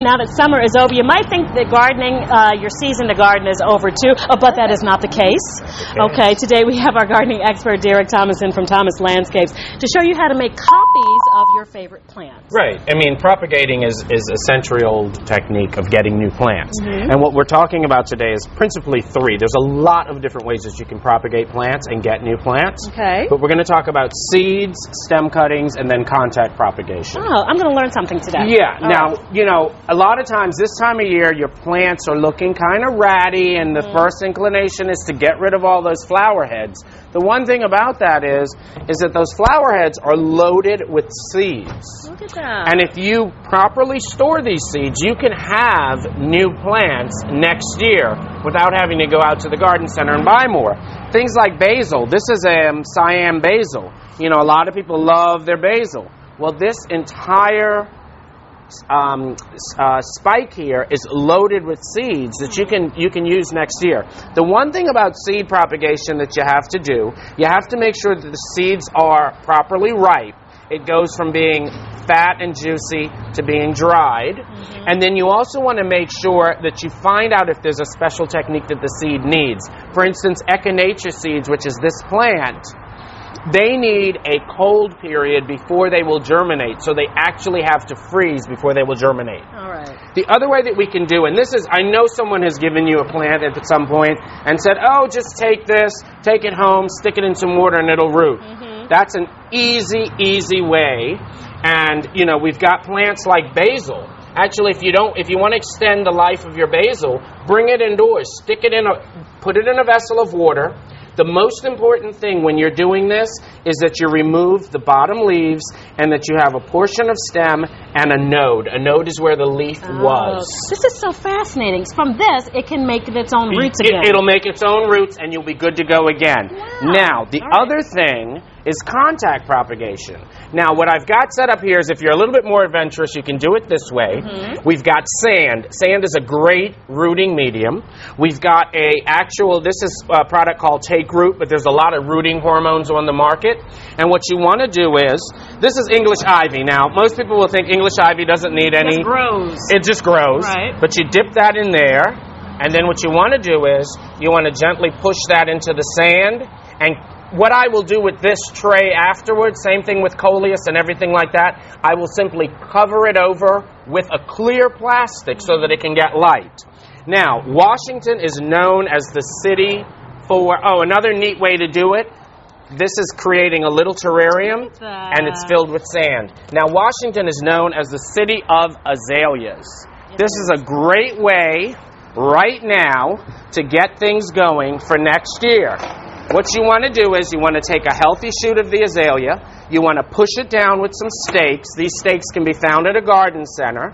Now that summer is over, you might think that gardening, your season to garden is over too, but that is not the case. Okay, today we have our gardening expert, Derek Thomason from Thomas Landscapes, to show you how to make copies of your favorite plants. Right. I mean, propagating is a century-old technique of getting new plants. And what we're talking about today is principally three. There's a lot of different ways that you can propagate plants and get new plants. Okay. But we're going to talk about seeds, stem cuttings, and then contact propagation. Oh, I'm going to learn something today. Yeah. Now, you know, a lot of times this time of year your plants are looking kind of ratty and the first inclination is to get rid of all those flower heads. The one thing about that is that those flower heads are loaded with seeds. Look at that. And if you properly store these seeds, you can have new plants next year without having to go out to the garden center and buy more. Things like basil. This is a Siam basil. You know, a lot of people love their basil. Well, this entire spike here is loaded with seeds that you can use next year. The one thing about seed propagation that you have to do, you have to make sure that the seeds are properly ripe. It goes from being fat and juicy to being dried. And then you also want to make sure that you find out if there's a special technique that the seed needs. For instance, echinacea seeds, which is this plant, they need a cold period before they will germinate, so they actually have to freeze before they will germinate. All right. The other way that we can do, and this is, I know someone has given you a plant at some point and said, oh, just take this, take it home, stick it in some water and it'll root. That's an easy way. And, you know, we've got plants like basil. Actually, if you want to extend the life of your basil, bring it indoors, put it in a vessel of water. The most important thing when you're doing this is that you remove the bottom leaves and that you have a portion of stem and a node. A node is where the leaf was. This is so fascinating. From this, it can make its own roots again. It'll make its own roots and you'll be good to go again. Wow. Now, the other thing is contact propagation. Now, what I've got set up here is if you're a little bit more adventurous, you can do it this way. We've got sand. Sand is a great rooting medium. We've got this is a product called Take Root, but there's a lot of rooting hormones on the market. And what you want to do is, this is English ivy. Now, most people will think English ivy doesn't need any. It just grows. It just grows. Right. But you dip that in there, and then what you want to do is, you want to gently push that into the sand, and what I will do with this tray afterwards, same thing with coleus and everything like that, I will simply cover it over with a clear plastic so that it can get light. Now, Washington is known as the city for, another neat way to do it, this is creating a little terrarium and it's filled with sand. Now, Washington is known as the city of azaleas. This is a great way right now to get things going for next year. What you want to do is you want to take a healthy shoot of the azalea, you want to push it down with some stakes. These stakes can be found at a garden center.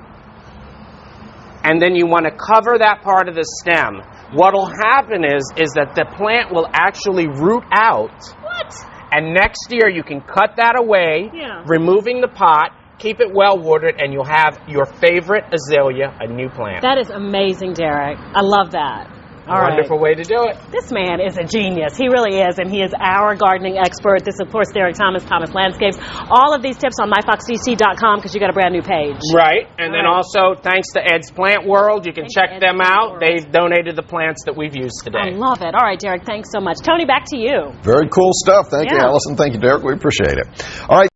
And then you want to cover that part of the stem. What will happen is that the plant will actually root out. What? And next year you can cut that away, removing the pot, keep it well watered, and you'll have your favorite azalea, a new plant. That is amazing, Derek. I love that. All Wonderful way to do it. This man is a genius. He really is, and he is our gardening expert. This, of course, Derek Thomas Landscapes. All of these tips on myfoxdc.com because you got a brand new page. Right, and then also thanks to Ed's Plant World, you can check them out. They've donated the plants that we've used today. I love it. All right, Derek, thanks so much. Tony, back to you. Very cool stuff. Thank you, Allison. Thank you, Derek. We appreciate it. All right.